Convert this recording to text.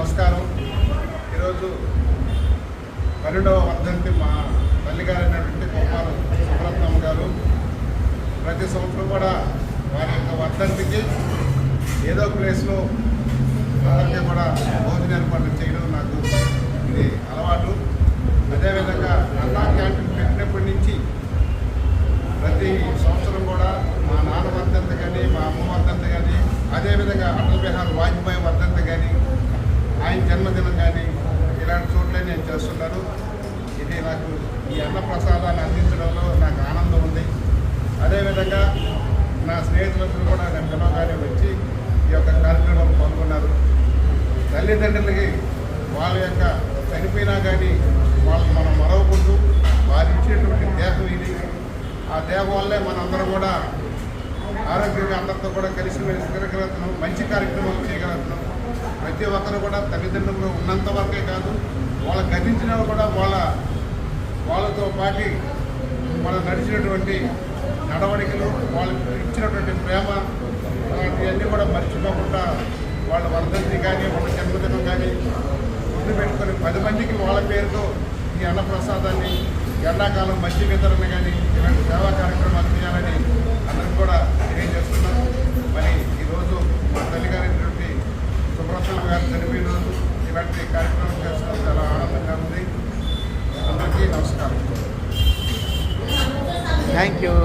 నమస్కారం. ఈరోజు 12వ వర్ధంతి మా తల్లిగారైనటువంటి గోపాల సుబ్రహ్మణ్యం గారు ప్రతి సంవత్సరం కూడా వారి యొక్క వర్ధంతికి ఏదో ప్లేస్లో అందరికీ కూడా భోజన ఏర్పాట్లు చేయడం నాకు ఇది అలవాటు. అదేవిధంగా అన్నా క్యాంటీన్ పెట్టినప్పటి నుంచి ప్రతి సంవత్సరం కూడా మా నాన్న వర్ధంతి కానీ మా అమ్మ వర్ధంతి కానీ అదేవిధంగా అటల్ బిహారీ వాజ్పేయి వర్ధంతి కానీ ఆయన జన్మదినం కానీ ఇలాంటి చోట్లే నేను చేస్తున్నాను. ఇది నాకు ఈ అన్న ప్రసాదాన్ని అందించడంలో నాకు ఆనందం ఉంది. అదేవిధంగా నా స్నేహితులందరూ కూడా నేను పిలవగానే వచ్చి ఈ యొక్క కార్యక్రమంలో పాల్గొన్నారు. తల్లిదండ్రులకి వాళ్ళ యొక్క చనిపోయినా కానీ వాళ్ళని మనం మరవకుంటూ వారు ఇచ్చేటువంటి దేహం ఇది. ఆ దేహం వల్లే మనందరం కూడా ఆరోగ్యంగా అందరితో కూడా కలిసి తిరగలుగుతున్నాం, మంచి కార్యక్రమాలు చేయగలుగుతున్నాం. ప్రతి ఒక్కరు కూడా తల్లిదండ్రులు ఉన్నంత వరకే కాదు, వాళ్ళ గతించినా కూడా వాళ్ళతో పాటు వాళ్ళు నడిచినటువంటి నడవడికలు, వాళ్ళకి ఇచ్చినటువంటి ప్రేమ అలాంటివన్నీ కూడా మర్చిపోకుండా వాళ్ళ వర్ధంతి కానీ వాళ్ళ జన్మదినం కానీ ముందు పెట్టుకొని 10 మందికి వాళ్ళ పేరుతో ఈ అన్నప్రసాదాన్ని ఎండాకాలం మధ్య వితరణ కానీ ఇలాంటి సేవా కార్యక్రమాలు చేయాలని అందరికి కూడా తెలియజేస్తున్నాం. మరి ఈరోజు మా తల్లిగారైనటువంటి సుబ్రహ్మణ్యం గారు చనిపోయిన రోజు ఇలాంటి కార్యక్రమం చేసుకోవడం చాలా ఆనందంగా ఉంది. అందరికీ నమస్కారం. Thank you.